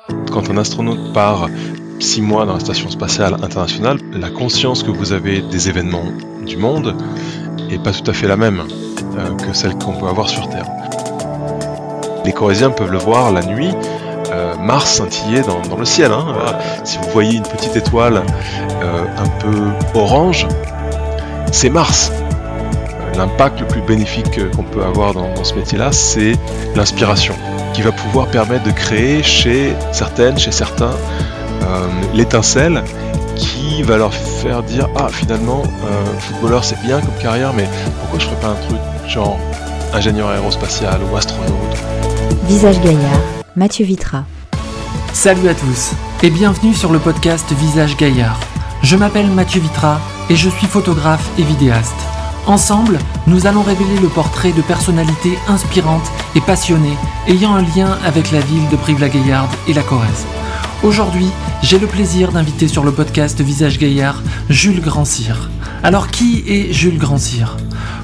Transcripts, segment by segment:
Quand un astronaute part 6 mois dans la Station spatiale internationale, la conscience que vous avez des événements du monde n'est pas tout à fait la même que celle qu'on peut avoir sur Terre. Les Corésiens peuvent le voir la nuit, Mars scintiller dans le ciel. Si vous voyez une petite étoile un peu orange, c'est Mars. L'impact le plus bénéfique qu'on peut avoir dans ce métier-là, c'est l'inspiration, qui va pouvoir permettre de créer chez certains, l'étincelle qui va leur faire dire « Ah, finalement, footballeur c'est bien comme carrière, mais pourquoi je ferais pas un truc genre ingénieur aérospatial ou astronaute ?» Visage Gaillard, Mathieu Vitra. Salut à tous et bienvenue sur le podcast Visage Gaillard. Je m'appelle Mathieu Vitra et je suis photographe et vidéaste. Ensemble, nous allons révéler le portrait de personnalités inspirantes et passionnées ayant un lien avec la ville de Brive-la-Gaillarde et la Corrèze. Aujourd'hui, j'ai le plaisir d'inviter sur le podcast Visage Gaillard Jules Grand-Cyr. Alors qui est Jules Grand-Cyr ?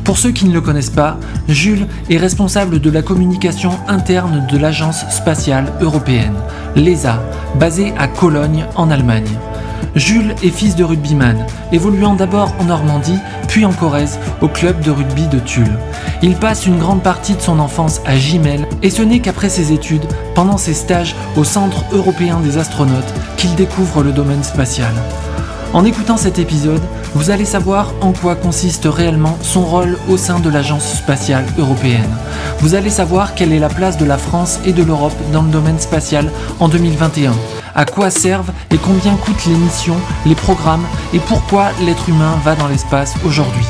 Pour ceux qui ne le connaissent pas, Jules est responsable de la communication interne de l'Agence spatiale européenne, l'ESA, basée à Cologne en Allemagne. Jules est fils de rugbyman, évoluant d'abord en Normandie, puis en Corrèze, au club de rugby de Tulle. Il passe une grande partie de son enfance à Gimel, et ce n'est qu'après ses études, pendant ses stages au Centre européen des astronautes, qu'il découvre le domaine spatial. En écoutant cet épisode, vous allez savoir en quoi consiste réellement son rôle au sein de l'Agence spatiale européenne. Vous allez savoir quelle est la place de la France et de l'Europe dans le domaine spatial en 2021. À quoi servent et combien coûtent les missions, les programmes et pourquoi l'être humain va dans l'espace aujourd'hui.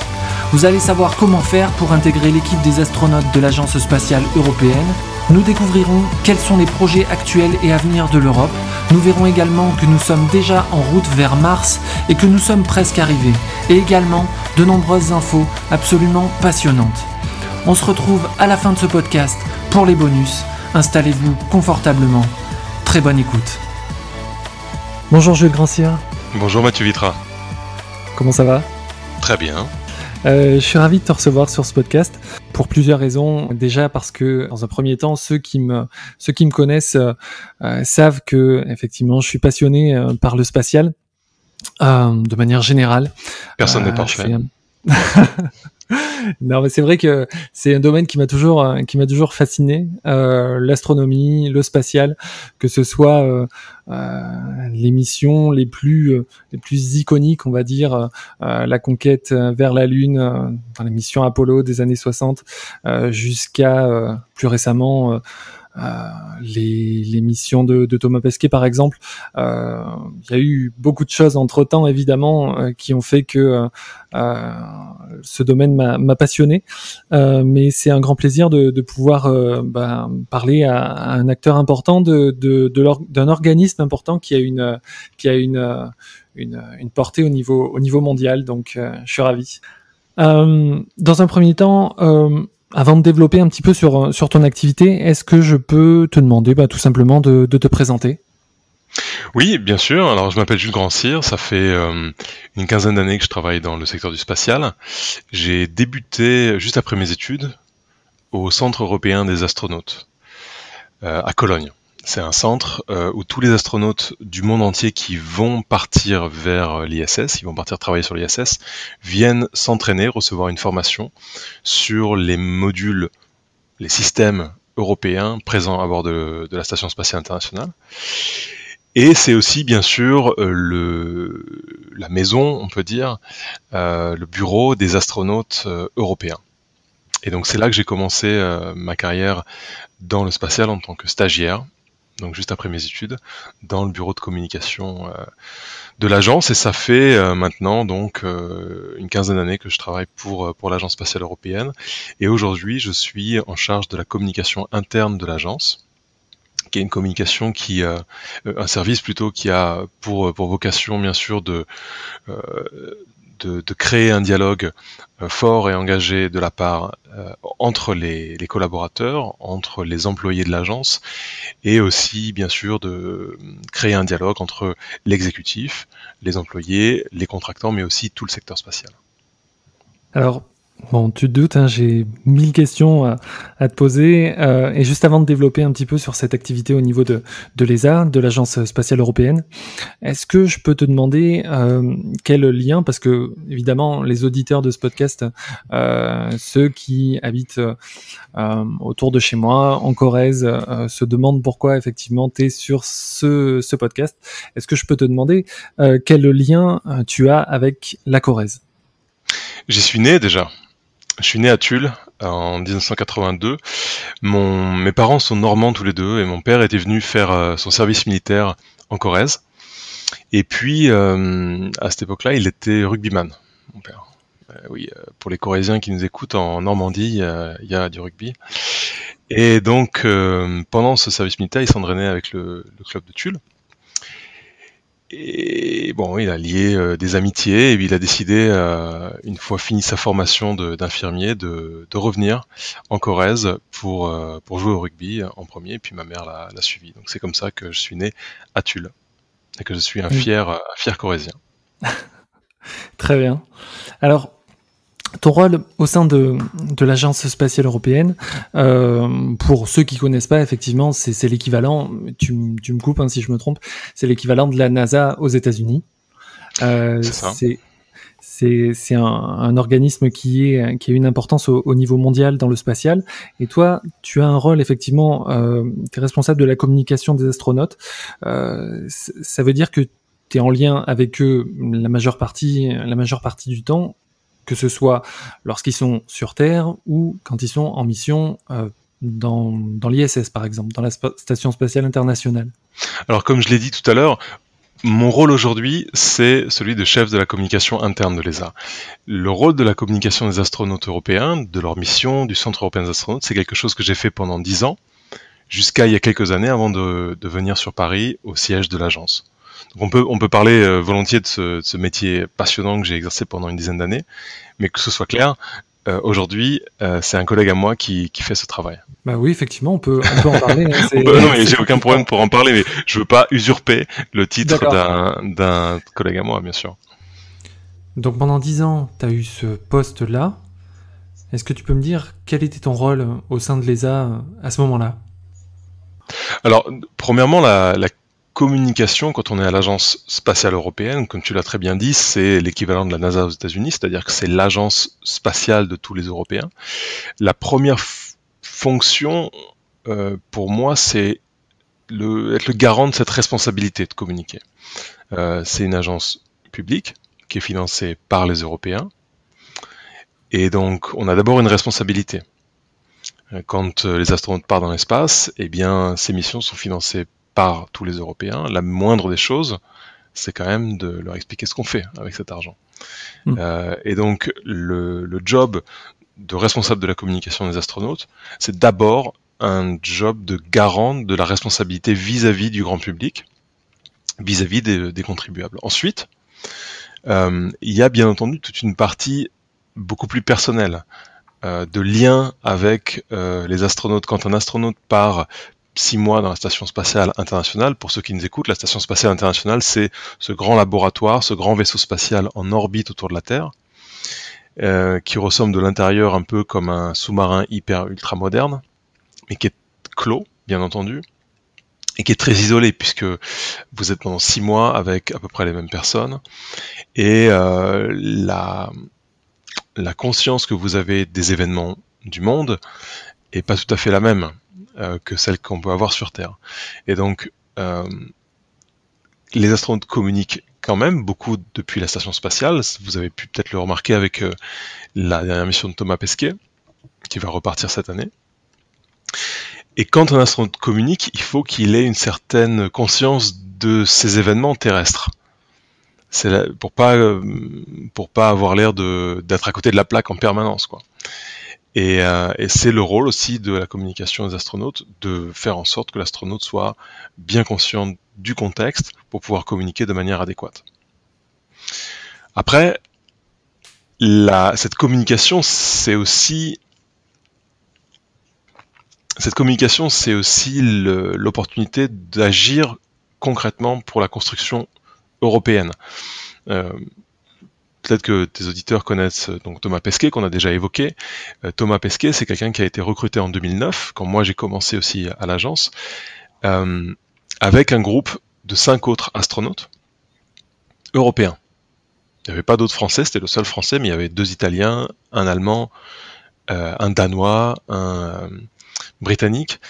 Vous allez savoir comment faire pour intégrer l'équipe des astronautes de l'Agence spatiale européenne. Nous découvrirons quels sont les projets actuels et à venir de l'Europe. Nous verrons également que nous sommes déjà en route vers Mars et que nous sommes presque arrivés. Et également de nombreuses infos absolument passionnantes. On se retrouve à la fin de ce podcast pour les bonus. Installez-vous confortablement. Très bonne écoute. Bonjour Jules Grand-Cyr. Bonjour Mathieu Vitra. Comment ça va ? Très bien. Je suis ravi de te recevoir sur ce podcast pour plusieurs raisons. Déjà parce que dans un premier temps, ceux qui me connaissent savent que effectivement, je suis passionné par le spatial de manière générale. Personne n'est parfait. Non, mais c'est vrai que c'est un domaine qui m'a toujours fasciné, l'astronomie, le spatial, que ce soit les missions les plus iconiques, on va dire, la conquête vers la Lune, dans les missions Apollo des années 60, jusqu'à plus récemment les missions de Thomas Pesquet par exemple. Il y a eu beaucoup de choses entre-temps évidemment qui ont fait que ce domaine m'a passionné, mais c'est un grand plaisir de pouvoir parler à un acteur important d'un organisme important qui a une portée au niveau mondial, donc je suis ravi. Dans un premier temps, avant de développer un petit peu sur ton activité, est-ce que je peux te demander tout simplement de te présenter ? Oui, bien sûr. Alors, je m'appelle Jules Grand-Cyr. Ça fait une quinzaine d'années que je travaille dans le secteur du spatial. J'ai débuté juste après mes études au Centre européen des astronautes à Cologne. C'est un centre où tous les astronautes du monde entier qui vont partir vers l'ISS, qui vont partir travailler sur l'ISS, viennent s'entraîner, recevoir une formation sur les modules, les systèmes européens présents à bord de la Station spatiale internationale. Et c'est aussi, bien sûr, la maison, on peut dire, le bureau des astronautes européens. Et donc c'est là que j'ai commencé ma carrière dans le spatial en tant que stagiaire, donc juste après mes études, dans le bureau de communication de l'agence. Et ça fait maintenant donc une quinzaine d'années que je travaille pour l'Agence spatiale européenne. Et aujourd'hui, je suis en charge de la communication interne de l'agence, qui est une communication un service plutôt qui a pour vocation bien sûr de créer un dialogue fort et engagé de la part entre les collaborateurs, entre les employés de l'agence, et aussi bien sûr de créer un dialogue entre l'exécutif, les employés, les contractants, mais aussi tout le secteur spatial. Alors, Bon, tu te doutes, hein, j'ai 1000 questions à te poser. Et juste avant de développer un petit peu sur cette activité au niveau de l'ESA, de l'Agence spatiale européenne, est-ce que je peux te demander quel lien, parce que évidemment les auditeurs de ce podcast, ceux qui habitent autour de chez moi, en Corrèze, se demandent pourquoi effectivement tu es sur ce podcast. Est-ce que je peux te demander quel lien tu as avec la Corrèze? J'y suis né déjà. Je suis né à Tulle en 1982. Mes parents sont normands tous les deux et mon père était venu faire son service militaire en Corrèze. Et puis, à cette époque-là, il était rugbyman, mon père. Oui, pour les Corréziens qui nous écoutent, en Normandie, il y a du rugby. Et donc, pendant ce service militaire, il s'entraînait avec le club de Tulle. Et bon, il a lié des amitiés et puis il a décidé, une fois fini sa formation d'infirmier, de revenir en Corrèze pour jouer au rugby en premier. Et puis ma mère l'a suivi. Donc c'est comme ça que je suis né à Tulle et que je suis un fier Corrézien. Très bien. Alors, ton rôle au sein de l'Agence spatiale européenne, pour ceux qui connaissent pas, effectivement, c'est l'équivalent, tu me coupes hein, si je me trompe, c'est l'équivalent de la NASA aux États-Unis. C'est ça. C'est un organisme qui a une importance au niveau mondial dans le spatial. Et toi, tu as un rôle, effectivement, tu es responsable de la communication des astronautes. Ça veut dire que tu es en lien avec eux la majeure partie du temps, que ce soit lorsqu'ils sont sur Terre ou quand ils sont en mission dans l'ISS, par exemple, dans la Station spatiale internationale. Alors comme je l'ai dit tout à l'heure, mon rôle aujourd'hui, c'est celui de chef de la communication interne de l'ESA. Le rôle de la communication des astronautes européens, de leur mission, du Centre européen des astronautes, c'est quelque chose que j'ai fait pendant 10 ans, jusqu'à il y a quelques années, avant de venir sur Paris, au siège de l'agence. Donc on peut parler volontiers de ce métier passionnant que j'ai exercé pendant une dizaine d'années, mais que ce soit clair, aujourd'hui, c'est un collègue à moi qui fait ce travail. Bah oui, effectivement, on peut en parler. Hein, non, mais j'ai aucun problème pour en parler, mais je veux pas usurper le titre d'un collègue à moi, bien sûr. Donc pendant 10 ans, tu as eu ce poste-là. Est-ce que tu peux me dire quel était ton rôle au sein de l'ESA à ce moment-là? Alors, premièrement, la communication, quand on est à l'Agence spatiale européenne, comme tu l'as très bien dit, c'est l'équivalent de la NASA aux États-Unis, c'est-à-dire que c'est l'agence spatiale de tous les Européens. La première fonction, pour moi, c'est être le garant de cette responsabilité de communiquer. C'est une agence publique qui est financée par les Européens, et donc on a d'abord une responsabilité. Quand les astronautes partent dans l'espace, eh bien, ces missions sont financées par tous les Européens. La moindre des choses, c'est quand même de leur expliquer ce qu'on fait avec cet argent. Et donc, le job de responsable de la communication des astronautes, c'est d'abord un job de garant de la responsabilité vis-à-vis du grand public, vis-à-vis des contribuables. Ensuite, il y a bien entendu toute une partie beaucoup plus personnelle, de lien avec les astronautes. Quand un astronaute part 6 mois dans la Station spatiale internationale, pour ceux qui nous écoutent, la Station spatiale internationale, c'est ce grand laboratoire, ce grand vaisseau spatial en orbite autour de la Terre, qui ressemble de l'intérieur un peu comme un sous-marin hyper ultra moderne, mais qui est clos, bien entendu, et qui est très isolé, puisque vous êtes pendant 6 mois avec à peu près les mêmes personnes, et la conscience que vous avez des événements du monde est pas tout à fait la même que celle qu'on peut avoir sur Terre. Et donc, les astronautes communiquent quand même beaucoup depuis la station spatiale. Vous avez pu peut-être le remarquer avec la dernière mission de Thomas Pesquet, qui va repartir cette année. Et quand un astronaute communique, il faut qu'il ait une certaine conscience de ces événements terrestres. C'est pour pas avoir l'air d'être à côté de la plaque en permanence, quoi. Et c'est le rôle aussi de la communication des astronautes, de faire en sorte que l'astronaute soit bien conscient du contexte pour pouvoir communiquer de manière adéquate. Après, cette communication, c'est aussi l'opportunité d'agir concrètement pour la construction européenne. peut-être que tes auditeurs connaissent donc Thomas Pesquet, qu'on a déjà évoqué. Thomas Pesquet, c'est quelqu'un qui a été recruté en 2009, quand moi j'ai commencé aussi à l'agence, avec un groupe de 5 autres astronautes européens. Il n'y avait pas d'autres Français, c'était le seul Français, mais il y avait 2 Italiens, un Allemand, un Danois, un Britannique.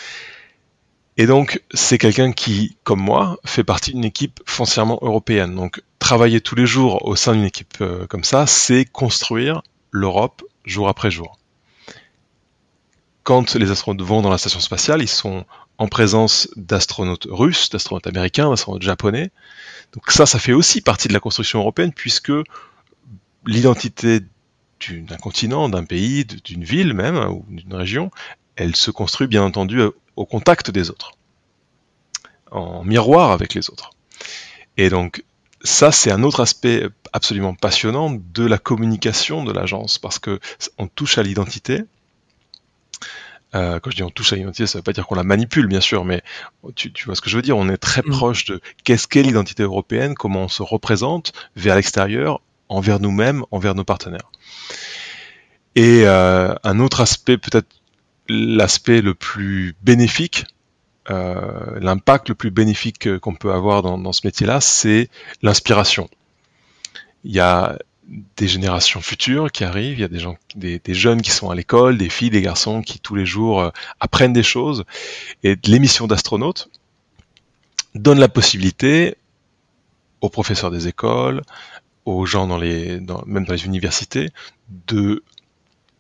Et donc, c'est quelqu'un qui, comme moi, fait partie d'une équipe foncièrement européenne. Donc, travailler tous les jours au sein d'une équipe comme ça, c'est construire l'Europe jour après jour. Quand les astronautes vont dans la station spatiale, ils sont en présence d'astronautes russes, d'astronautes américains, d'astronautes japonais. Donc ça fait aussi partie de la construction européenne, puisque l'identité d'un continent, d'un pays, d'une ville même, ou d'une région, elle se construit bien entendu au contact des autres, en miroir avec les autres. Et donc ça, c'est un autre aspect absolument passionnant de la communication de l'agence, parce que on touche à l'identité. Quand je dis on touche à l'identité, ça ne veut pas dire qu'on la manipule, bien sûr, mais tu vois ce que je veux dire, on est très proche de qu'est-ce qu'est l'identité européenne, comment on se représente vers l'extérieur, envers nous-mêmes, envers nos partenaires. Et un autre aspect, peut-être l'aspect le plus bénéfique, l'impact le plus bénéfique qu'on peut avoir dans ce métier-là, c'est l'inspiration. Il y a des générations futures qui arrivent, il y a des jeunes qui sont à l'école, des filles, des garçons qui tous les jours apprennent des choses, et l'émission d'astronautes donne la possibilité aux professeurs des écoles, aux gens même dans les universités, de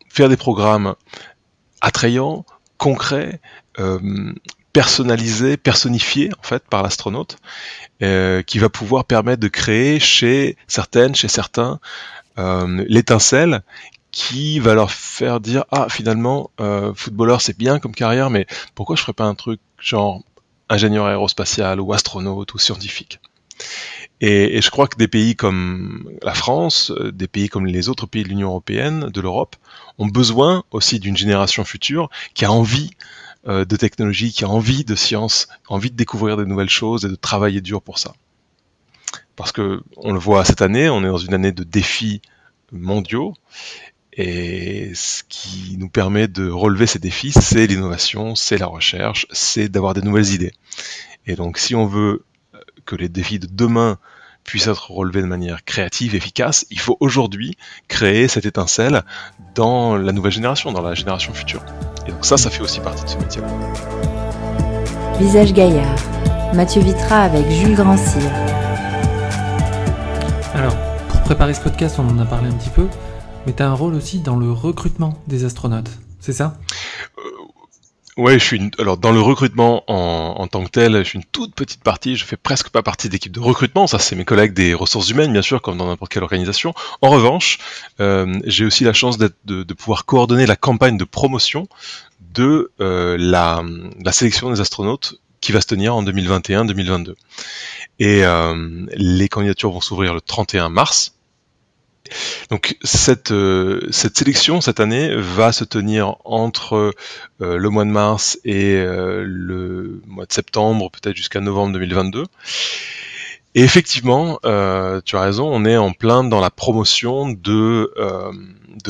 faire des programmes attrayants, concrets, personnalisés, personnifiés en fait par l'astronaute, qui va pouvoir permettre de créer chez certains, l'étincelle qui va leur faire dire finalement footballeur c'est bien comme carrière, mais pourquoi je ferais pas un truc genre ingénieur aérospatial ou astronaute ou scientifique. Et je crois que des pays comme la France, des pays comme les autres pays de l'Union européenne, de l'Europe, ont besoin aussi d'une génération future qui a envie de technologie, qui a envie de science, envie de découvrir de nouvelles choses et de travailler dur pour ça. Parce que on le voit cette année, on est dans une année de défis mondiaux, et ce qui nous permet de relever ces défis, c'est l'innovation, c'est la recherche, c'est d'avoir des nouvelles idées. Et donc si on veut que les défis de demain puissent être relevés de manière créative, efficace, il faut aujourd'hui créer cette étincelle dans la nouvelle génération, dans la génération future. Et donc ça fait aussi partie de ce métier-là. Visage Gaillard, Mathieu Vitra avec Jules Grandcir. Alors, pour préparer ce podcast, on en a parlé un petit peu, mais tu as un rôle aussi dans le recrutement des astronautes, c'est ça ? Ouais, alors dans le recrutement en tant que tel, je suis une toute petite partie, je fais presque pas partie d'équipe de recrutement, ça c'est mes collègues des ressources humaines bien sûr, comme dans n'importe quelle organisation. En revanche, j'ai aussi la chance de pouvoir coordonner la campagne de promotion de la sélection des astronautes qui va se tenir en 2021-2022. Et les candidatures vont s'ouvrir le 31 mars. Donc cette sélection cette année va se tenir entre le mois de mars et le mois de septembre, peut-être jusqu'à novembre 2022. Et effectivement, tu as raison, on est en plein dans la promotion de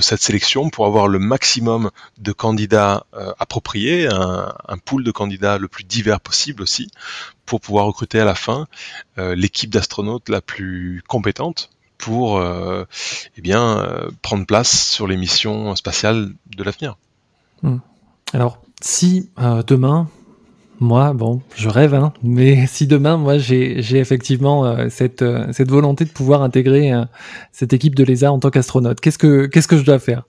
cette sélection pour avoir le maximum de candidats appropriés, un pool de candidats le plus divers possible aussi, pour pouvoir recruter à la fin l'équipe d'astronautes la plus compétente pour prendre place sur les missions spatiales de l'avenir. Alors, si demain, moi, je rêve, mais si demain, moi, j'ai effectivement cette volonté de pouvoir intégrer cette équipe de l'ESA en tant qu'astronaute, qu'est-ce que je dois faire ?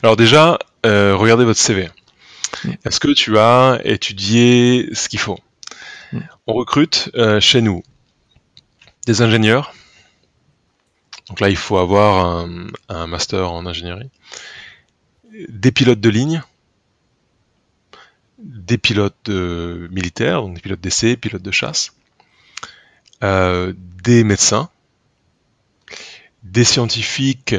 Alors déjà, regardez votre CV. Est-ce que tu as étudié ce qu'il faut ? On recrute chez nous des ingénieurs. Donc là, il faut avoir un master en ingénierie, des pilotes de ligne, des pilotes militaires, donc des pilotes d'essai, pilotes de chasse, des médecins, des scientifiques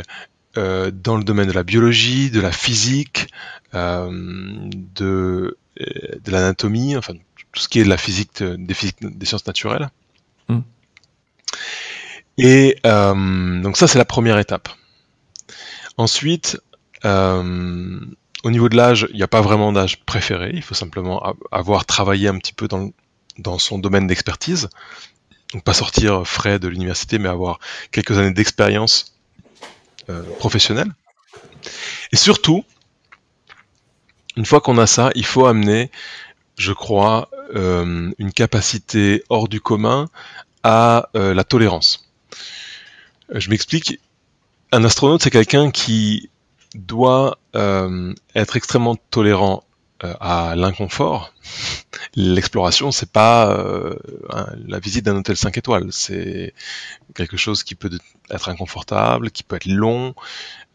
dans le domaine de la biologie, de la physique, de l'anatomie, enfin tout ce qui est de la physique, des sciences naturelles. Et donc ça, c'est la première étape. Ensuite, au niveau de l'âge, il n'y a pas vraiment d'âge préféré. Il faut simplement avoir travaillé un petit peu dans son domaine d'expertise. Donc pas sortir frais de l'université, mais avoir quelques années d'expérience professionnelle. Et surtout, une fois qu'on a ça, il faut amener, je crois, une capacité hors du commun à la tolérance. Je m'explique. Un astronaute, c'est quelqu'un qui doit être extrêmement tolérant à l'inconfort. L'exploration, c'est pas la visite d'un hôtel 5 étoiles. C'est quelque chose qui peut être inconfortable, qui peut être long.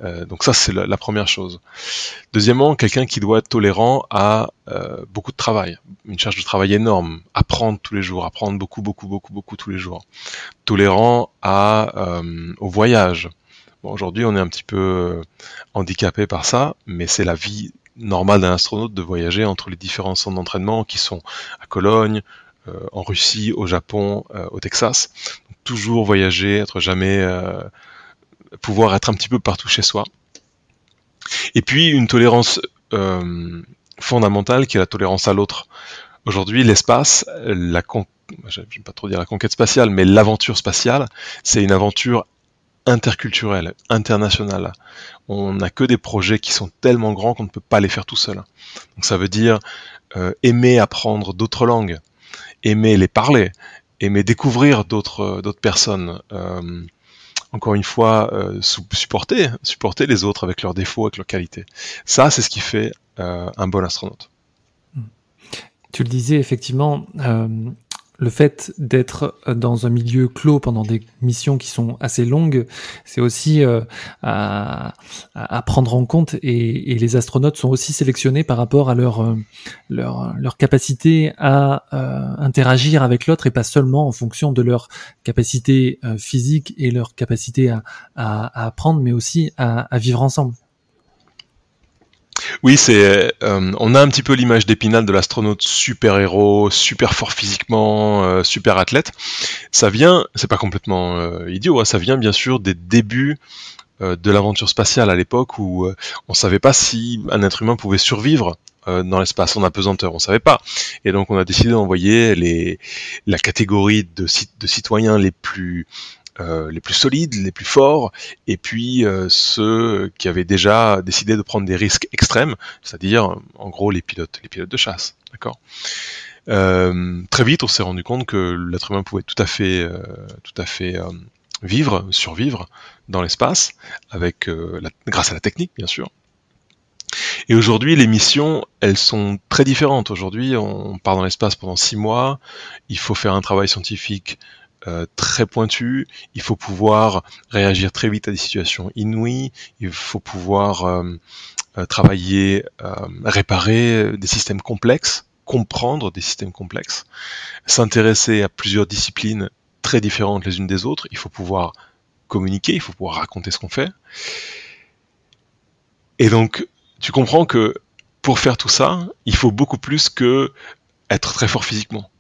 Donc ça, c'est la première chose. Deuxièmement, quelqu'un qui doit être tolérant à beaucoup de travail, une charge de travail énorme, apprendre tous les jours, apprendre beaucoup tous les jours. Tolérant au voyage. Bon, aujourd'hui, on est un petit peu handicapé par ça, mais c'est la vie normale d'un astronaute de voyager entre les différents centres d'entraînement qui sont à Cologne, en Russie, au Japon, au Texas. Donc, toujours voyager, être jamais pouvoir être un petit peu partout chez soi. Et puis une tolérance fondamentale qui est la tolérance à l'autre. Aujourd'hui, l'espace, j'aime pas trop dire la conquête spatiale, mais l'aventure spatiale, c'est une aventure interculturelle, internationale. On n'a que des projets qui sont tellement grands qu'on ne peut pas les faire tout seul. Donc ça veut dire aimer apprendre d'autres langues, aimer les parler, aimer découvrir d'autres personnes. Encore une fois, supporter les autres avec leurs défauts, avec leurs qualités. Ça, c'est ce qui fait un bon astronaute. Tu le disais, effectivement, le fait d'être dans un milieu clos pendant des missions qui sont assez longues, c'est aussi à prendre en compte, et les astronautes sont aussi sélectionnés par rapport à leur capacité à interagir avec l'autre, et pas seulement en fonction de leur capacité physique et leur capacité à apprendre, mais aussi à vivre ensemble. Oui, on a un petit peu l'image d'Épinal de l'astronaute super-héros, super fort physiquement, super athlète. Ça vient, c'est pas complètement idiot, hein, ça vient bien sûr des débuts de l'aventure spatiale à l'époque où on savait pas si un être humain pouvait survivre dans l'espace en apesanteur, on savait pas. Et donc on a décidé d'envoyer la catégorie de citoyens les plus solides, les plus forts, et puis ceux qui avaient déjà décidé de prendre des risques extrêmes, c'est-à-dire en gros les pilotes de chasse, d'accord. Très vite, on s'est rendu compte que l'être humain pouvait tout à fait survivre dans l'espace, grâce à la technique, bien sûr. Et aujourd'hui, les missions, elles sont très différentes. Aujourd'hui, on part dans l'espace pendant 6 mois, il faut faire un travail scientifique très pointu, il faut pouvoir réagir très vite à des situations inouïes, il faut pouvoir travailler, réparer des systèmes complexes, comprendre des systèmes complexes, s'intéresser à plusieurs disciplines très différentes les unes des autres, il faut pouvoir communiquer, il faut pouvoir raconter ce qu'on fait. Et donc, tu comprends que pour faire tout ça, il faut beaucoup plus que être très fort physiquement.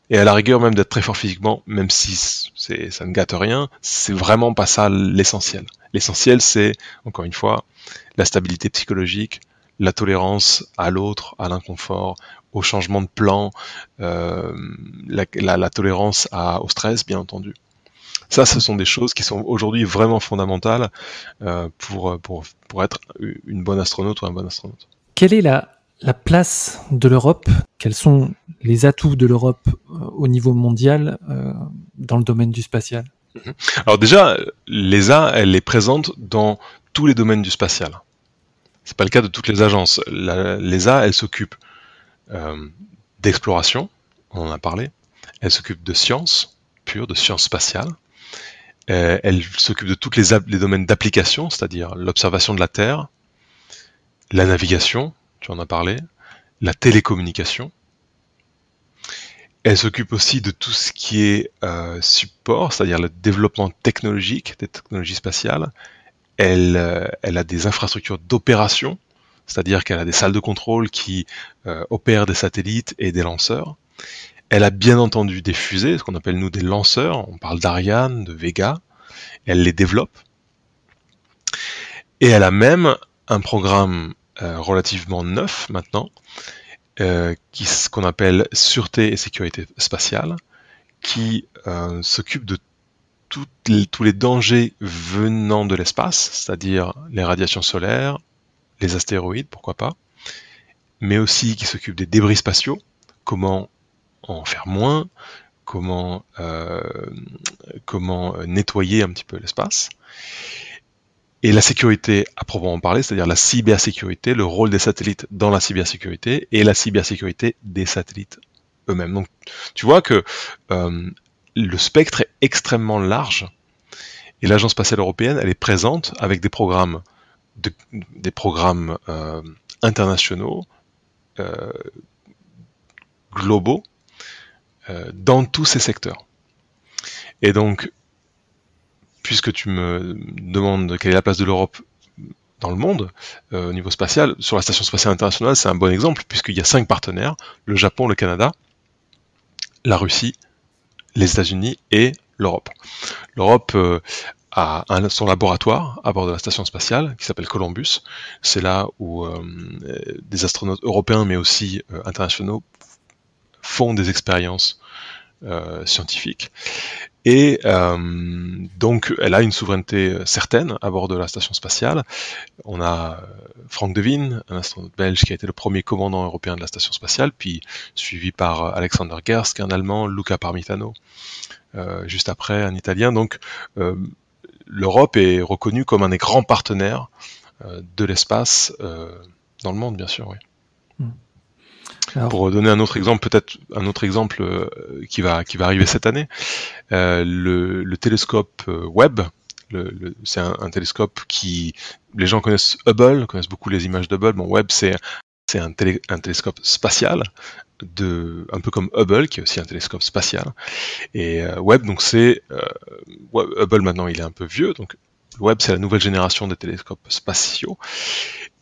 Et à la rigueur même d'être très fort physiquement, même si ça ne gâte rien, c'est vraiment pas ça l'essentiel. L'essentiel, c'est, encore une fois, la stabilité psychologique, la tolérance à l'autre, à l'inconfort, au changement de plan, la tolérance au stress, bien entendu. Ça, ce sont des choses qui sont aujourd'hui vraiment fondamentales pour être une bonne astronaute ou un bon astronaute. Quelle est la place de l'Europe? Quels sont les atouts de l'Europe au niveau mondial dans le domaine du spatial? Alors déjà, l'ESA, elle est présente dans tous les domaines du spatial. C'est pas le cas de toutes les agences. L'ESA, elle s'occupe d'exploration, on en a parlé. Elle s'occupe de sciences pures, de sciences spatiales. Elle s'occupe de tous les domaines d'application, c'est-à-dire l'observation de la Terre, la navigation, tu en as parlé, la télécommunication. Elle s'occupe aussi de tout ce qui est support, c'est-à-dire le développement technologique des technologies spatiales. Elle a des infrastructures d'opération, c'est-à-dire qu'elle a des salles de contrôle qui opèrent des satellites et des lanceurs. Elle a bien entendu des fusées, ce qu'on appelle nous des lanceurs, on parle d'Ariane, de Vega. elle les développe. Et elle a même un programme relativement neuf maintenant, qu'on appelle Sûreté et Sécurité Spatiale, qui s'occupe de tous les dangers venant de l'espace, c'est-à-dire les radiations solaires, les astéroïdes, pourquoi pas, mais aussi qui s'occupe des débris spatiaux, comment en faire moins, comment nettoyer un petit peu l'espace. Et la sécurité à proprement parler, c'est-à-dire la cybersécurité, le rôle des satellites dans la cybersécurité et la cybersécurité des satellites eux-mêmes. Donc tu vois que le spectre est extrêmement large et l'Agence spatiale européenne, elle est présente avec des programmes internationaux, globaux, dans tous ces secteurs. Et donc, puisque tu me demandes quelle est la place de l'Europe dans le monde, au niveau spatial, sur la Station spatiale internationale, c'est un bon exemple, puisqu'il y a 5 partenaires, le Japon, le Canada, la Russie, les États-Unis et l'Europe. L'Europe a son laboratoire à bord de la station spatiale qui s'appelle Columbus. C'est là où des astronautes européens mais aussi internationaux font des expériences scientifiques. Et donc elle a une souveraineté certaine à bord de la station spatiale. On a Frank De Winne, un astronaute belge qui a été le premier commandant européen de la station spatiale, puis suivi par Alexander Gerst, un Allemand, Luca Parmitano, juste après un Italien. Donc l'Europe est reconnue comme un des grands partenaires de l'espace dans le monde, bien sûr. Oui. Alors, pour donner un autre exemple, peut-être un autre exemple qui va arriver cette année, le télescope Webb, c'est un télescope qui, les gens connaissent Hubble, connaissent beaucoup les images d'Hubble. Bon, Webb c'est un télescope spatial, un peu comme Hubble qui est aussi un télescope spatial. Et Webb, donc Hubble maintenant il est un peu vieux, donc Webb c'est la nouvelle génération des télescopes spatiaux.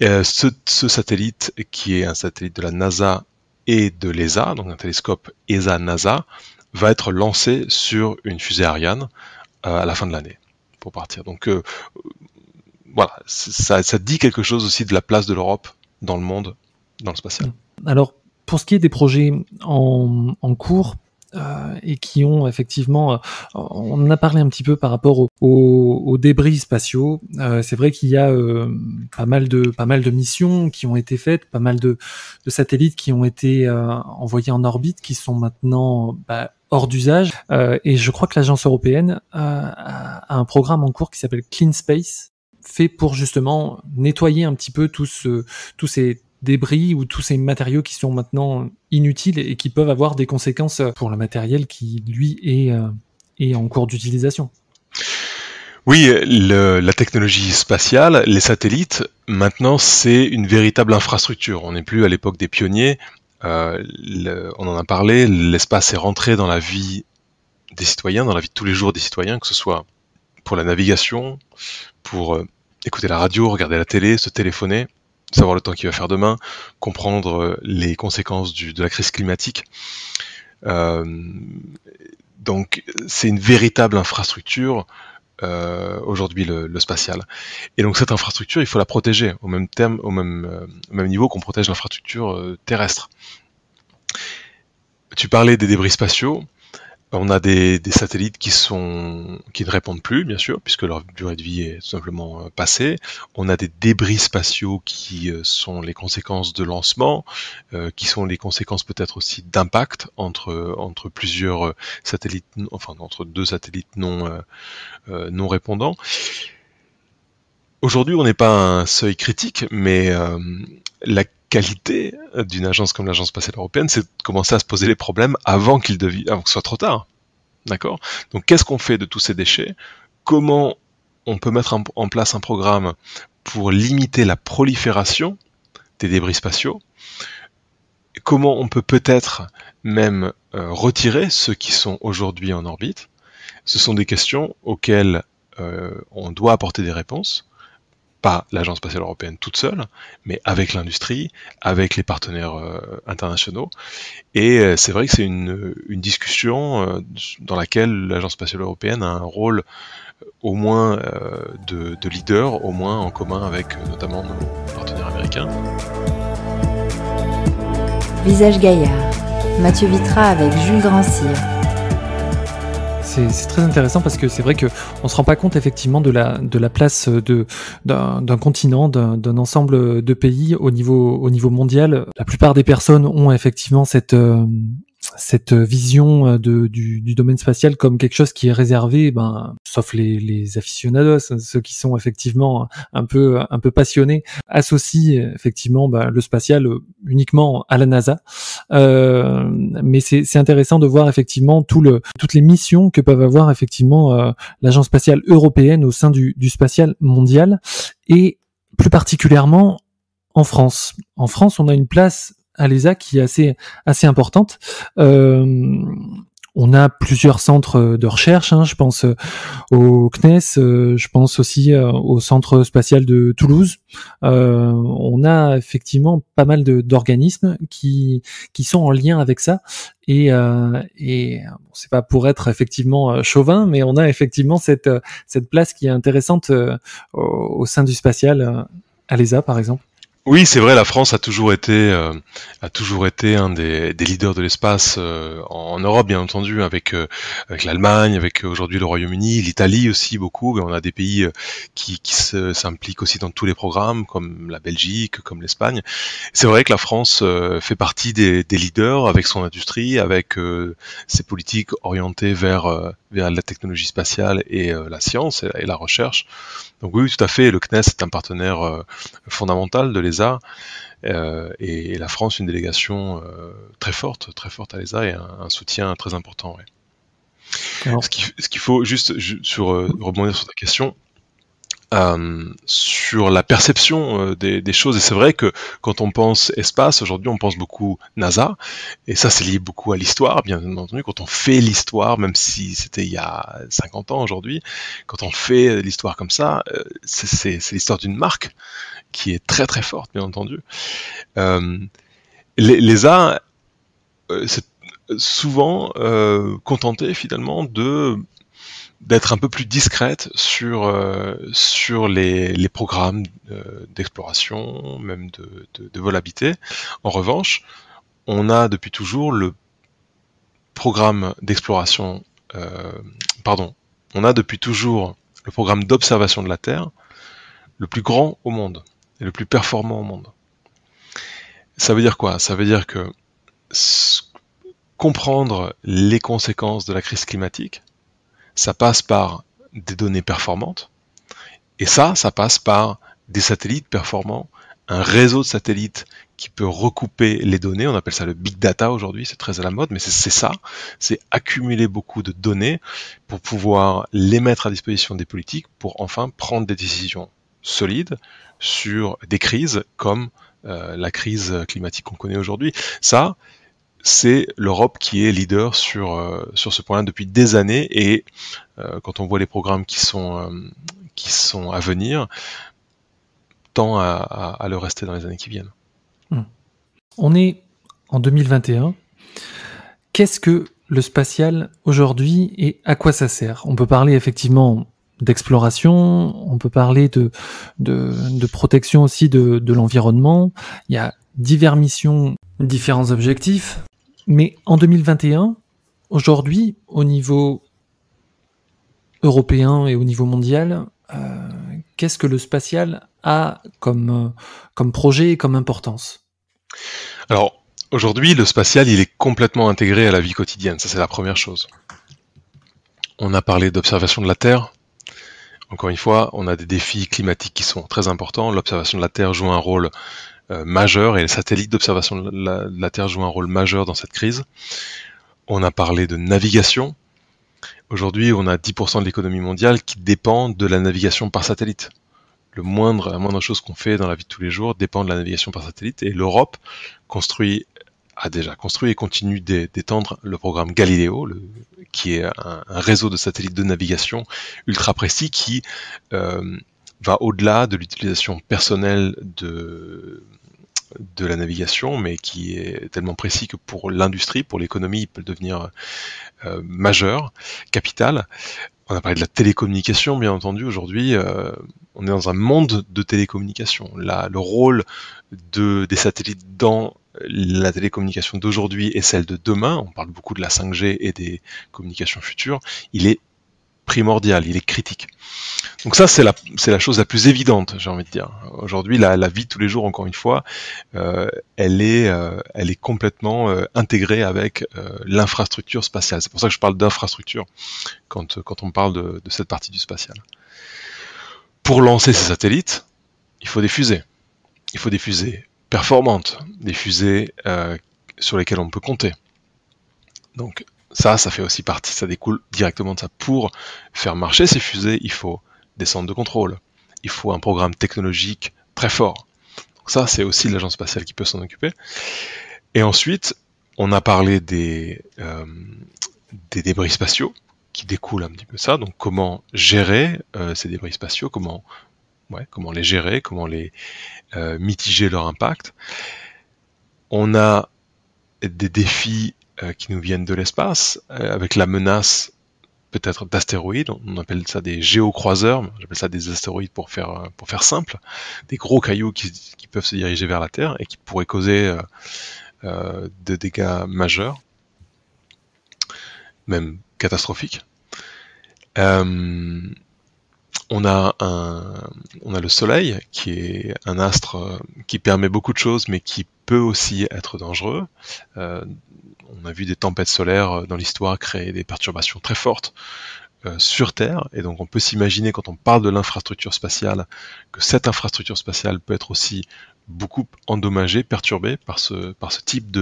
Ce satellite qui est un satellite de la NASA et de l'ESA, donc un télescope ESA-NASA, va être lancé sur une fusée Ariane à la fin de l'année pour partir. Donc voilà, ça dit quelque chose aussi de la place de l'Europe dans le monde, dans le spatial. Alors, pour ce qui est des projets en cours, et qui ont effectivement, on en a parlé un petit peu par rapport aux débris spatiaux. C'est vrai qu'il y a pas mal de missions qui ont été faites, pas mal de satellites qui ont été envoyés en orbite, qui sont maintenant hors d'usage. Et je crois que l'agence européenne a un programme en cours qui s'appelle Clean Space, fait pour justement nettoyer un petit peu tous ces débris ou tous ces matériaux qui sont maintenant inutiles et qui peuvent avoir des conséquences pour le matériel qui, lui, est en cours d'utilisation. Oui, la technologie spatiale, les satellites, maintenant, c'est une véritable infrastructure. On n'est plus à l'époque des pionniers. On en a parlé, l'espace est rentré dans la vie des citoyens, dans la vie de tous les jours des citoyens, que ce soit pour la navigation, pour écouter la radio, regarder la télé, se téléphoner, savoir le temps qu'il va faire demain, comprendre les conséquences de la crise climatique. Donc c'est une véritable infrastructure aujourd'hui le spatial. Et donc cette infrastructure, il faut la protéger au même niveau qu'on protège l'infrastructure terrestre. Tu parlais des débris spatiaux. On a des satellites qui ne répondent plus, bien sûr, puisque leur durée de vie est tout simplement passée. On a des débris spatiaux qui sont les conséquences de lancement, qui sont les conséquences peut-être aussi d'impact entre plusieurs satellites, enfin entre deux satellites non répondants. Aujourd'hui, on n'est pas à un seuil critique, mais la qualité d'une agence comme l'Agence spatiale européenne, c'est de commencer à se poser les problèmes avant que ce soit trop tard. D'accord ? Donc, qu'est-ce qu'on fait de tous ces déchets ? Comment on peut mettre en place un programme pour limiter la prolifération des débris spatiaux ? Comment on peut peut-être même retirer ceux qui sont aujourd'hui en orbite ? Ce sont des questions auxquelles on doit apporter des réponses. pas l'Agence spatiale européenne toute seule, mais avec l'industrie, avec les partenaires internationaux. Et c'est vrai que c'est une discussion dans laquelle l'Agence spatiale européenne a un rôle au moins de leader, au moins en commun avec notamment nos partenaires américains. Visage Gaillard, Mathieu Vitra avec Jules Grandcir. C'est très intéressant parce que c'est vrai qu'on ne se rend pas compte effectivement de la place d'un continent, d'un ensemble de pays au niveau mondial. La plupart des personnes ont effectivement cette vision du domaine spatial comme quelque chose qui est réservé, sauf les aficionados, ceux qui sont effectivement un peu passionnés, associent effectivement le spatial uniquement à la NASA. Mais c'est intéressant de voir effectivement toutes les missions que peuvent avoir effectivement l'Agence spatiale européenne au sein du spatial mondial, et plus particulièrement en France. En France, on a une place à l'ESA qui est assez importante. On a plusieurs centres de recherche, je pense au CNES, je pense aussi au Centre spatial de Toulouse. On a effectivement pas mal d'organismes qui sont en lien avec ça. Et c'est pas pour être effectivement chauvin, mais on a effectivement cette place qui est intéressante au sein du spatial, à l'ESA par exemple. Oui, c'est vrai, la France a toujours été un des leaders de l'espace en Europe, bien entendu, avec l'Allemagne, avec aujourd'hui le Royaume-Uni, l'Italie aussi beaucoup. Mais on a des pays qui s'impliquent aussi dans tous les programmes, comme la Belgique, comme l'Espagne. C'est vrai que la France fait partie des leaders avec son industrie, avec ses politiques orientées vers la technologie spatiale et la science et la recherche. Donc oui, tout à fait, le CNES est un partenaire fondamental de l'ESA, et la France une délégation très forte à l'ESA, et un soutien très important. Ouais. Alors, ce qu'il faut juste rebondir sur ta question, sur la perception des choses, et c'est vrai que quand on pense espace, aujourd'hui on pense beaucoup NASA, et ça c'est lié beaucoup à l'histoire, bien entendu. Quand on fait l'histoire, même si c'était il y a 50 ans aujourd'hui, quand on fait l'histoire comme ça, c'est l'histoire d'une marque qui est très très forte, bien entendu. L'ESA c'est souvent contenté finalement d'être un peu plus discrète sur les programmes d'exploration, même de vol habité. En revanche, on a depuis toujours le programme d'exploration, on a depuis toujours le programme d'observation de la Terre le plus grand au monde et le plus performant au monde. Ça veut dire quoi? Ça veut dire que comprendre les conséquences de la crise climatique, ça passe par des données performantes, et ça passe par des satellites performants, un réseau de satellites qui peut recouper les données. On appelle ça le big data aujourd'hui, c'est très à la mode, mais c'est ça, c'est accumuler beaucoup de données pour pouvoir les mettre à disposition des politiques pour enfin prendre des décisions solides sur des crises comme la crise climatique qu'on connaît aujourd'hui. Ça, c'est l'Europe qui est leader sur ce point-là depuis des années, et quand on voit les programmes qui sont à venir, tend à le rester dans les années qui viennent. On est en 2021. Qu'est-ce que le spatial aujourd'hui et à quoi ça sert? On peut parler effectivement d'exploration, on peut parler de protection aussi de l'environnement. Il y a diverses missions, différents objectifs. Mais en 2021, aujourd'hui, au niveau européen et au niveau mondial, qu'est-ce que le spatial a comme projet et comme importance? Alors, aujourd'hui, le spatial, il est complètement intégré à la vie quotidienne. Ça, c'est la première chose. On a parlé d'observation de la Terre. Encore une fois, on a des défis climatiques qui sont très importants. L'observation de la Terre joue un rôle majeur, et les satellites d'observation de la Terre jouent un rôle majeur dans cette crise. On a parlé de navigation. Aujourd'hui, on a 10% de l'économie mondiale qui dépend de la navigation par satellite. La moindre chose qu'on fait dans la vie de tous les jours dépend de la navigation par satellite, et l'Europe a déjà construit et continue d'étendre le programme Galileo, qui est un réseau de satellites de navigation ultra précis qui va au-delà de l'utilisation personnelle de la navigation, mais qui est tellement précis que pour l'industrie, pour l'économie, il peut devenir majeur, capital. On a parlé de la télécommunication, bien entendu. Aujourd'hui, on est dans un monde de télécommunication. Là, le rôle des satellites dans la télécommunication d'aujourd'hui et celle de demain, on parle beaucoup de la 5G et des communications futures, il est primordial, il est critique. Donc ça, c'est la chose la plus évidente, j'ai envie de dire. Aujourd'hui, la vie de tous les jours, encore une fois, elle est complètement intégrée avec l'infrastructure spatiale. C'est pour ça que je parle d'infrastructure quand on parle de cette partie du spatial. Pour lancer ces satellites, il faut des fusées. Il faut des fusées performantes, des fusées sur lesquelles on peut compter. Donc ça fait aussi partie, ça découle directement de ça. Pour faire marcher ces fusées, il faut des centres de contrôle, il faut un programme technologique très fort. Donc ça, c'est aussi l'agence spatiale qui peut s'en occuper. Et ensuite, on a parlé des débris spatiaux qui découlent un petit peu de ça. Donc comment gérer ces débris spatiaux, comment les gérer, comment les mitiger leur impact. On a des défis qui nous viennent de l'espace, avec la menace peut-être d'astéroïdes, on appelle ça des géocroiseurs, j'appelle ça des astéroïdes pour faire simple, des gros cailloux qui peuvent se diriger vers la Terre et qui pourraient causer de dégâts majeurs, même catastrophiques. On a le Soleil, qui est un astre qui permet beaucoup de choses, mais qui peut aussi être dangereux. On a vu des tempêtes solaires dans l'histoire créer des perturbations très fortes sur Terre, et donc on peut s'imaginer, quand on parle de l'infrastructure spatiale, que cette infrastructure spatiale peut être aussi beaucoup endommagée, perturbée par ce type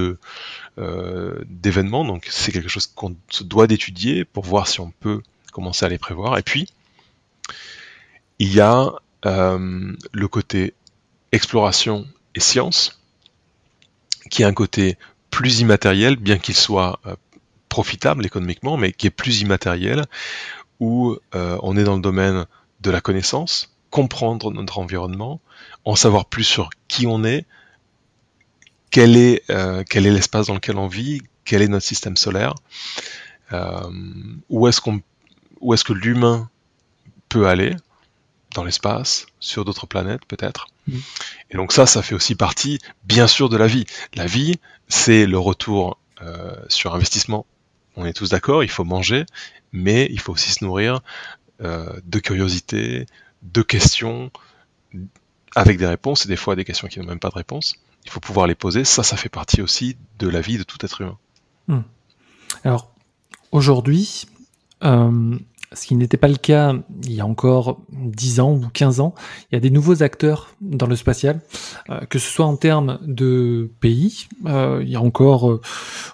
d'événements. Donc c'est quelque chose qu'on se doit d'étudier pour voir si on peut commencer à les prévoir. Et puis, il y a le côté exploration et science, qui est un côté plus immatériel, bien qu'il soit profitable économiquement, mais qui est plus immatériel, où on est dans le domaine de la connaissance, comprendre notre environnement, en savoir plus sur qui on est, quel est l'espace dans lequel on vit, quel est notre système solaire, où est-ce que l'humain peut aller dans l'espace, sur d'autres planètes peut-être. Et donc ça fait aussi partie, bien sûr, de la vie. La vie, c'est le retour sur investissement. On est tous d'accord, il faut manger, mais il faut aussi se nourrir de curiosité, de questions, avec des réponses, et des fois des questions qui n'ont même pas de réponse. Il faut pouvoir les poser. Ça fait partie aussi de la vie de tout être humain. Alors, aujourd'hui, ce qui n'était pas le cas il y a encore 10 ans ou 15 ans, il y a des nouveaux acteurs dans le spatial, que ce soit en termes de pays. Il y a encore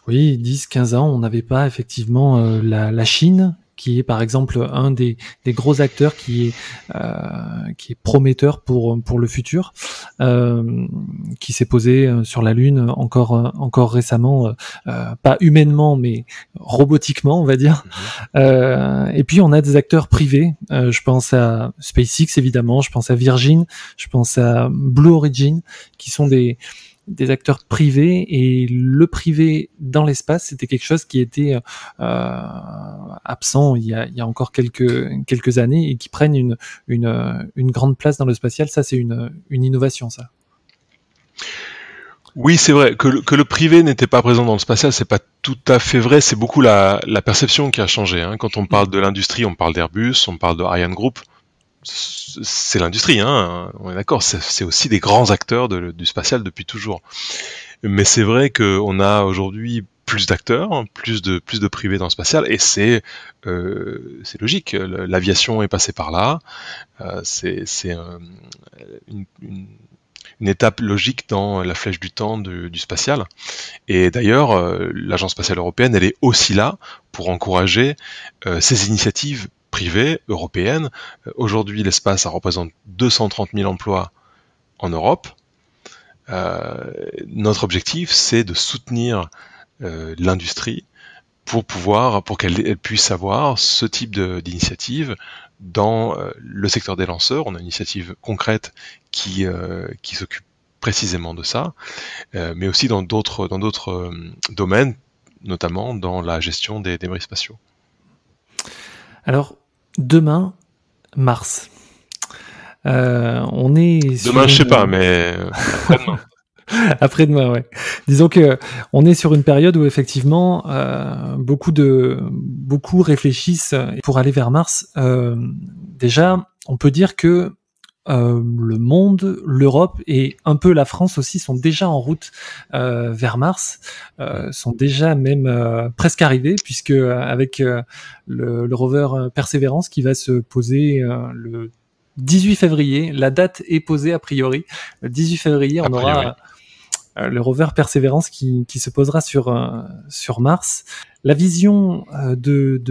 10-15 ans, on n'avait pas effectivement la Chine, qui est par exemple un des gros acteurs qui est prometteur pour le futur, qui s'est posé sur la Lune encore récemment, pas humainement mais robotiquement, on va dire. Et puis on a des acteurs privés, je pense à SpaceX évidemment, je pense à Virgin, je pense à Blue Origin, qui sont des acteurs privés, et le privé dans l'espace, c'était quelque chose qui était absent il y a encore quelques années, et qui prennent une grande place dans le spatial. Ça, c'est une innovation, ça. Oui, c'est vrai que le privé n'était pas présent dans le spatial, c'est pas tout à fait vrai. C'est beaucoup la perception qui a changé, hein. Quand on parle de l'industrie, on parle d'Airbus, on parle de Ariane Group. C'est l'industrie, hein, on est d'accord, c'est aussi des grands acteurs du spatial depuis toujours. Mais c'est vrai qu'on a aujourd'hui plus d'acteurs, plus de privés dans le spatial, et c'est logique. L'aviation est passée par là, c'est une étape logique dans la flèche du temps du spatial. Et d'ailleurs, l'Agence spatiale européenne, elle est aussi là pour encourager ces initiatives privées européennes. Aujourd'hui, l'espace, ça représente 230 000 emplois en Europe. Notre objectif, c'est de soutenir l'industrie pour qu'elle puisse avoir ce type d'initiative dans le secteur des lanceurs. On a une initiative concrète qui s'occupe précisément de ça, mais aussi dans d'autres domaines, notamment dans la gestion des débris spatiaux. Alors, demain, Mars. On est demain, je sais pas, mais après-demain. Après-demain, ouais. Disons que on est sur une période où effectivement beaucoup réfléchissent pour aller vers Mars. Déjà, on peut dire que le monde, l'Europe et un peu la France aussi sont déjà en route vers Mars, sont déjà même presque arrivés, puisque avec le rover Perseverance qui va se poser le 18 février, la date est posée a priori. Le 18 février, on aura le rover Perseverance qui se posera sur Mars. La vision de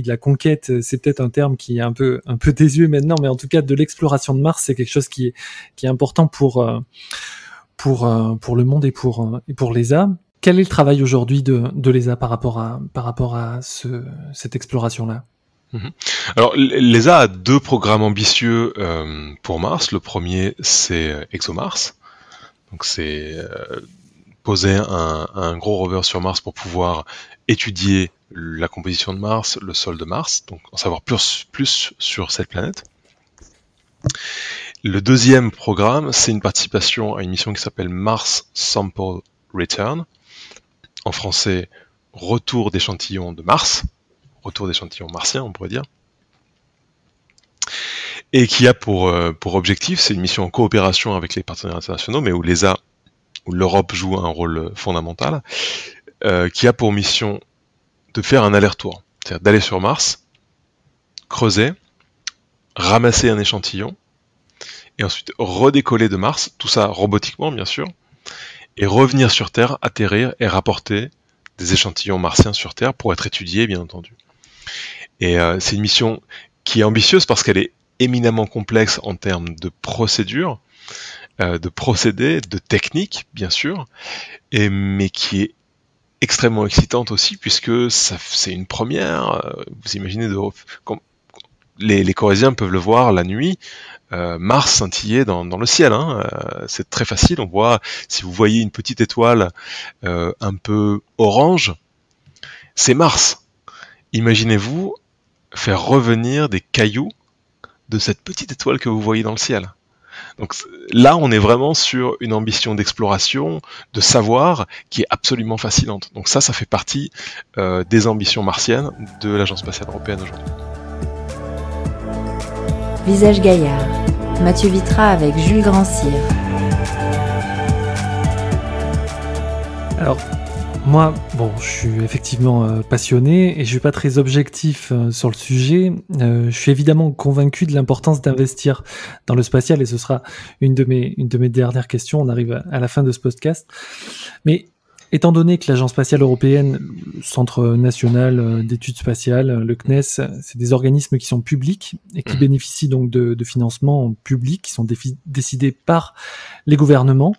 la conquête, c'est peut-être un terme qui est un peu désuet maintenant, mais en tout cas de l'exploration de Mars, c'est quelque chose qui est important pour le monde et pour l'ESA. Quel est le travail aujourd'hui de l'ESA par rapport à cette exploration-là? Alors, l'ESA a 2 programmes ambitieux pour Mars. Le premier, c'est ExoMars. Donc, c'est poser un gros rover sur Mars pour pouvoir étudier la composition de Mars, le sol de Mars, donc en savoir plus sur cette planète. Le deuxième programme, c'est une participation à une mission qui s'appelle Mars Sample Return. En français, retour d'échantillons de Mars. Retour d'échantillons martiens, on pourrait dire. Et qui a pour objectif, c'est une mission en coopération avec les partenaires internationaux, mais où l'Europe joue un rôle fondamental, qui a pour mission de faire un aller-retour. C'est-à-dire d'aller sur Mars, creuser, ramasser un échantillon, et ensuite redécoller de Mars, tout ça robotiquement bien sûr, et revenir sur Terre, atterrir et rapporter des échantillons martiens sur Terre pour être étudiés bien entendu. Et c'est une mission qui est ambitieuse parce qu'elle est éminemment complexe en termes de procédures, de procédés, de techniques bien sûr, mais qui est extrêmement excitante aussi puisque c'est une première. Vous imaginez, les Corésiens peuvent le voir la nuit, Mars scintiller dans le ciel. C'est très facile. On voit, si vous voyez une petite étoile un peu orange, c'est Mars. Imaginez-vous faire revenir des cailloux de cette petite étoile que vous voyez dans le ciel. Donc là, on est vraiment sur une ambition d'exploration, de savoir, qui est absolument fascinante. Donc ça fait partie des ambitions martiennes de l'Agence spatiale européenne aujourd'hui. Visage Gaillard, Mathieu Vitra avec Jules Grandcir. Alors, moi, je suis effectivement passionné et je suis pas très objectif sur le sujet. Je suis évidemment convaincu de l'importance d'investir dans le spatial et ce sera une de mes dernières questions. On arrive à la fin de ce podcast. Mais étant donné que l'Agence spatiale européenne, le Centre national d'études spatiales, le CNES, c'est des organismes qui sont publics et qui bénéficient donc de financements publics qui sont décidés par les gouvernements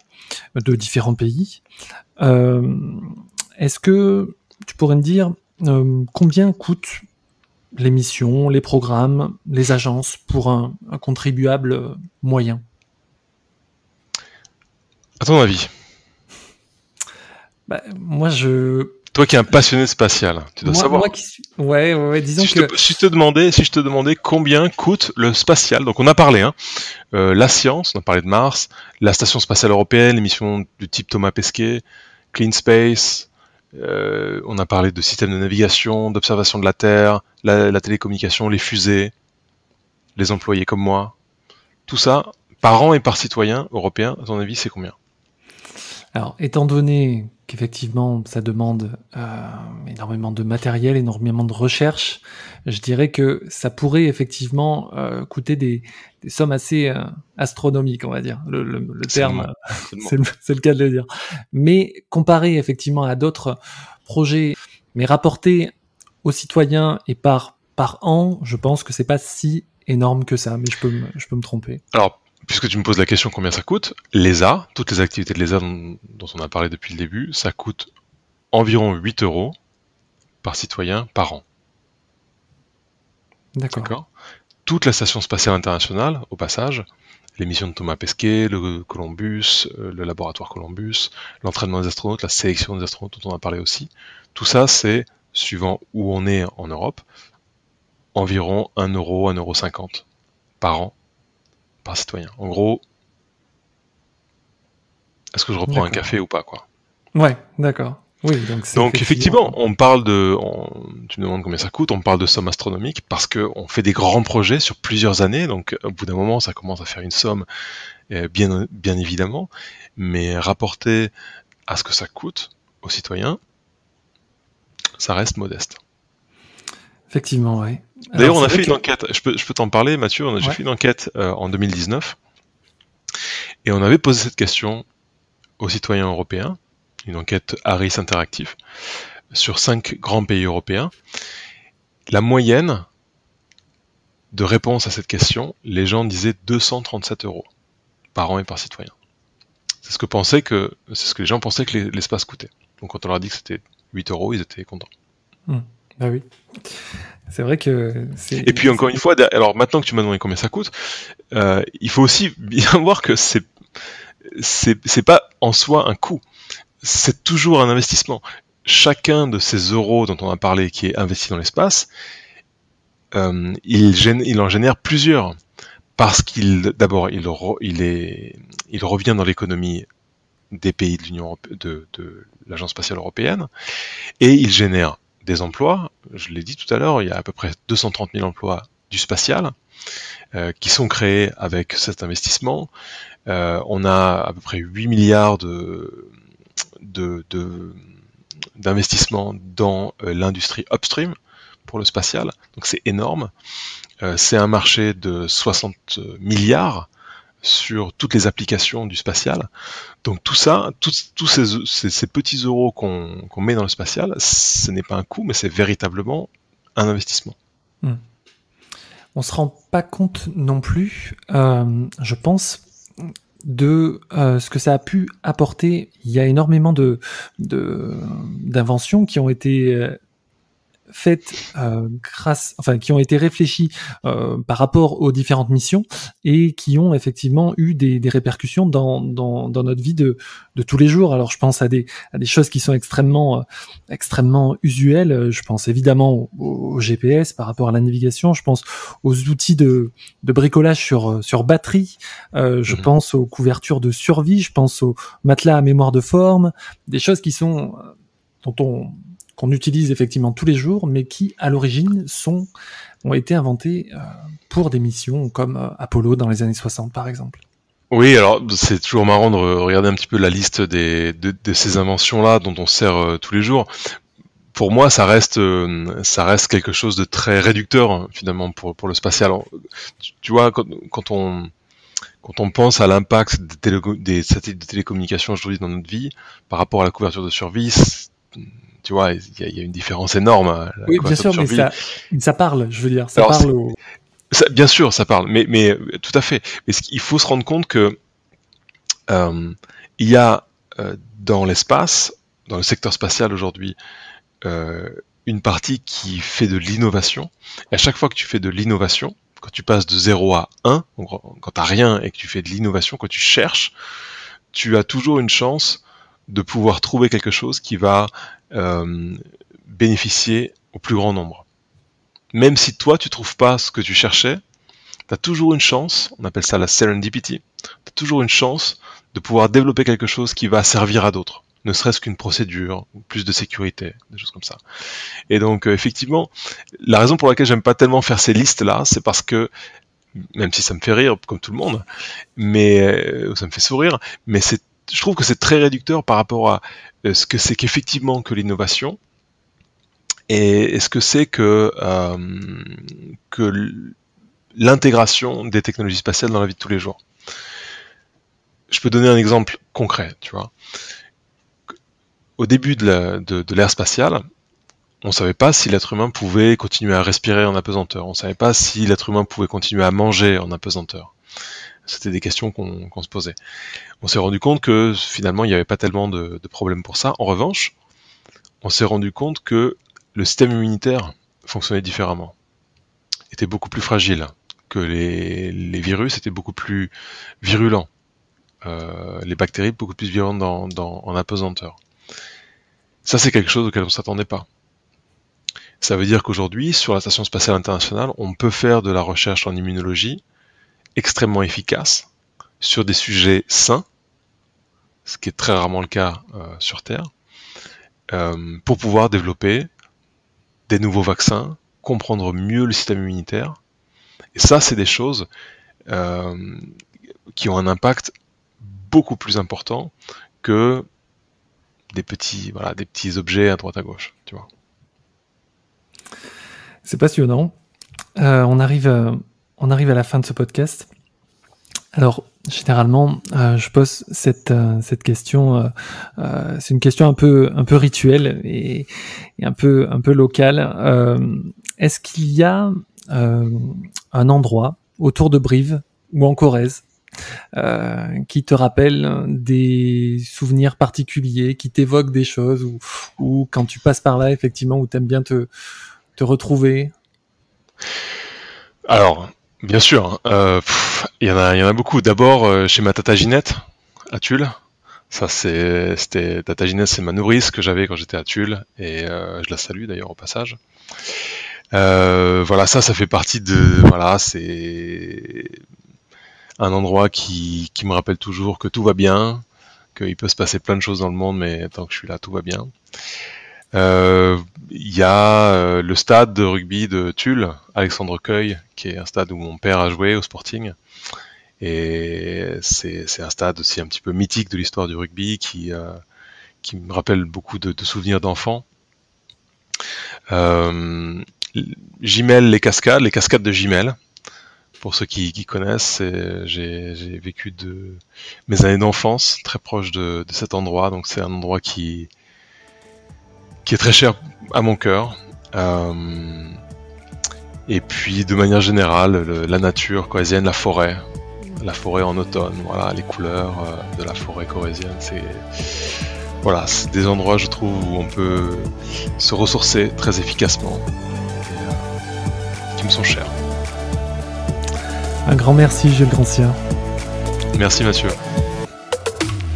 de différents pays. Est-ce que tu pourrais me dire combien coûtent les missions, les programmes, les agences pour un contribuable moyen? À ton avis? Moi, Toi qui es un passionné spatial, tu dois savoir. Ouais, disons si je te demandais combien coûte le spatial, donc on a parlé, la science, on a parlé de Mars, la station spatiale européenne, les missions du type Thomas Pesquet, Clean Space, on a parlé de systèmes de navigation, d'observation de la Terre, la télécommunication, les fusées, les employés comme moi. Tout ça, par an et par citoyen européen, à ton avis, c'est combien? Alors, étant donné qu'effectivement, ça demande énormément de matériel, énormément de recherche, je dirais que ça pourrait effectivement coûter des sommes assez astronomiques, on va dire. Le terme, c'est le cas de le dire. Mais comparé effectivement à d'autres projets, mais rapportés aux citoyens et par an, je pense que c'est pas si énorme que ça, mais je peux me tromper. Alors, puisque tu me poses la question combien ça coûte, l'ESA, toutes les activités de l'ESA dont on a parlé depuis le début, ça coûte environ 8 € par citoyen par an. D'accord. D'accord. Toute la Station spatiale internationale, au passage, les missions de Thomas Pesquet, le Columbus, le laboratoire Columbus, l'entraînement des astronautes, la sélection des astronautes dont on a parlé aussi, tout ça, c'est, suivant où on est en Europe, environ 1 euro, 1,50 € par an, par citoyen. En gros, est-ce que je reprends un café ou pas, quoi? Ouais, d'accord. Oui, donc effectivement, on parle de, tu me demandes combien ça coûte, on parle de sommes astronomiques parce qu'on fait des grands projets sur plusieurs années, donc au bout d'un moment, ça commence à faire une somme, bien évidemment, mais rapporté à ce que ça coûte aux citoyens, ça reste modeste. Effectivement, oui. D'ailleurs, on a fait une enquête, je peux t'en parler, Mathieu, j'ai fait une enquête en 2019, et on avait posé cette question aux citoyens européens, une enquête Harris Interactive, sur 5 grands pays européens. La moyenne de réponse à cette question, les gens disaient 237 € par an et par citoyen. C'est ce que les gens pensaient que l'espace coûtait. Donc quand on leur a dit que c'était 8 €, ils étaient contents. Ah oui. C'est vrai que c'est... Et puis encore une fois, alors maintenant que tu m'as demandé combien ça coûte, il faut aussi bien voir que c'est pas en soi un coût. C'est toujours un investissement. Chacun de ces euros dont on a parlé qui est investi dans l'espace, il en génère plusieurs. Parce d'abord, il revient dans l'économie des pays de l'Union de l'Agence spatiale européenne, et il génère des emplois. Je l'ai dit tout à l'heure, il y a à peu près 230 000 emplois du spatial qui sont créés avec cet investissement. On a à peu près 8 milliards d'investissement dans l'industrie upstream pour le spatial, donc c'est énorme. C'est un marché de 60 milliards sur toutes les applications du spatial. Donc tout ça, tous ces petits euros qu'on met dans le spatial, ce n'est pas un coût, mais c'est véritablement un investissement. On se rend pas compte non plus, je pense, de ce que ça a pu apporter. Il y a énormément d'inventions qui ont été faites qui ont été réfléchies par rapport aux différentes missions et qui ont effectivement eu des répercussions dans notre vie de tous les jours. Alors je pense à des choses qui sont extrêmement usuelles. Je pense évidemment au GPS par rapport à la navigation. Je pense aux outils de bricolage sur batterie. Je pense aux couvertures de survie. Je pense aux matelas à mémoire de forme. Des choses qui sont qu'on utilise effectivement tous les jours, mais qui, à l'origine, ont été inventées pour des missions comme Apollo dans les années 60, par exemple. Oui, alors c'est toujours marrant de regarder un petit peu la liste de ces inventions-là dont on sert tous les jours. Pour moi, ça reste quelque chose de très réducteur, hein, finalement, pour le spatial. Tu vois, quand on pense à l'impact des satellites de télécommunication aujourd'hui dans notre vie, par rapport à la couverture de survie, tu vois, il y a une différence énorme. Oui, bien sûr, mais ça parle, je veux dire. Bien sûr, ça parle, mais tout à fait. Mais il faut se rendre compte que il y a dans l'espace, dans le secteur spatial aujourd'hui, une partie qui fait de l'innovation. Et à chaque fois que tu fais de l'innovation, quand tu passes de 0 à 1, quand tu n'as rien et que tu fais de l'innovation, quand tu cherches, tu as toujours une chance de pouvoir trouver quelque chose qui va bénéficier au plus grand nombre. Même si toi, tu trouves pas ce que tu cherchais, tu as toujours une chance, on appelle ça la serendipity, tu as toujours une chance de pouvoir développer quelque chose qui va servir à d'autres, ne serait-ce qu'une procédure, plus de sécurité, des choses comme ça. Et donc, effectivement, la raison pour laquelle j'aime pas tellement faire ces listes-là, c'est parce que, même si ça me fait rire, comme tout le monde, mais ça me fait sourire, mais je trouve que c'est très réducteur par rapport à ce que c'est qu'effectivement que l'innovation, et ce que c'est que l'intégration des technologies spatiales dans la vie de tous les jours. Je peux donner un exemple concret, tu vois. Au début de l'ère spatiale, on ne savait pas si l'être humain pouvait continuer à respirer en apesanteur. On ne savait pas si l'être humain pouvait continuer à manger en apesanteur. C'était des questions qu'on se posait. On s'est rendu compte que finalement, il n'y avait pas tellement de problèmes pour ça. En revanche, on s'est rendu compte que le système immunitaire fonctionnait différemment, était beaucoup plus fragile, que les virus étaient beaucoup plus virulents, les bactéries beaucoup plus virulentes en apesanteur. Ça, c'est quelque chose auquel on ne s'attendait pas. Ça veut dire qu'aujourd'hui, sur la Station Spatiale Internationale, on peut faire de la recherche en immunologie extrêmement efficace sur des sujets sains, ce qui est très rarement le cas sur Terre, pour pouvoir développer des nouveaux vaccins, comprendre mieux le système immunitaire. Et ça, c'est des choses qui ont un impact beaucoup plus important que des petits objets à droite à gauche, tu vois. C'est passionnant. On arrive à la fin de ce podcast. Alors, généralement, je pose cette question. C'est une question un peu rituelle et un peu locale. Est-ce qu'il y a un endroit autour de Brive ou en Corrèze qui te rappelle des souvenirs particuliers, qui t'évoquent des choses, ou quand tu passes par là, effectivement, où t'aimes bien te retrouver? Alors, bien sûr, il y en a beaucoup. D'abord, chez ma tata Ginette, à Tulle. C'était tata Ginette, c'est ma nourrice que j'avais quand j'étais à Tulle, et je la salue d'ailleurs au passage. Voilà, ça fait partie c'est un endroit qui me rappelle toujours que tout va bien, qu'il peut se passer plein de choses dans le monde, mais tant que je suis là, tout va bien. Il y a le stade de rugby de Tulle, Alexandre Cueil, qui est un stade où mon père a joué au Sporting. Et c'est un stade aussi un petit peu mythique de l'histoire du rugby qui me rappelle beaucoup de souvenirs d'enfants. Gimel, les cascades de Gimel. Pour ceux qui connaissent, j'ai vécu mes années d'enfance très proche de cet endroit, donc c'est un endroit qui est très cher à mon cœur. Et puis de manière générale, la nature corrézienne, la forêt en automne, voilà, les couleurs de la forêt corrézienne, c'est des endroits, je trouve, où on peut se ressourcer très efficacement, et qui me sont chers. Un grand merci, Jules Grandcir. Merci, Mathieu.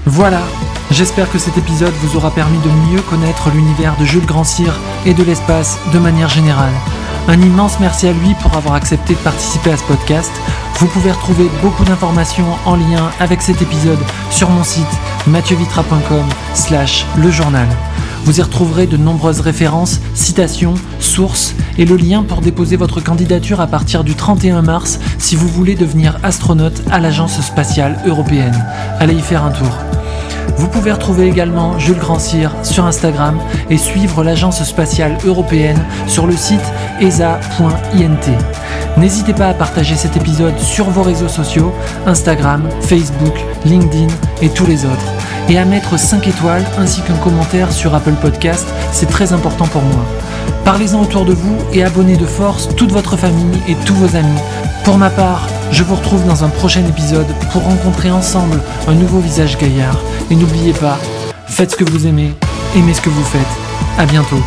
Voilà, j'espère que cet épisode vous aura permis de mieux connaître l'univers de Jules Grandcir et de l'espace de manière générale. Un immense merci à lui pour avoir accepté de participer à ce podcast. Vous pouvez retrouver beaucoup d'informations en lien avec cet épisode sur mon site mathieuVitra.com/lejournal. Vous y retrouverez de nombreuses références, citations, sources et le lien pour déposer votre candidature à partir du 31 mars si vous voulez devenir astronaute à l'Agence spatiale européenne. Allez y faire un tour. Vous pouvez retrouver également Jules Grandcir sur Instagram et suivre l'Agence spatiale européenne sur le site esa.int. N'hésitez pas à partager cet épisode sur vos réseaux sociaux, Instagram, Facebook, LinkedIn et tous les autres. Et à mettre 5 étoiles ainsi qu'un commentaire sur Apple Podcast, c'est très important pour moi. Parlez-en autour de vous et abonnez de force toute votre famille et tous vos amis. Pour ma part, je vous retrouve dans un prochain épisode pour rencontrer ensemble un nouveau visage gaillard. Et n'oubliez pas, faites ce que vous aimez, aimez ce que vous faites. À bientôt.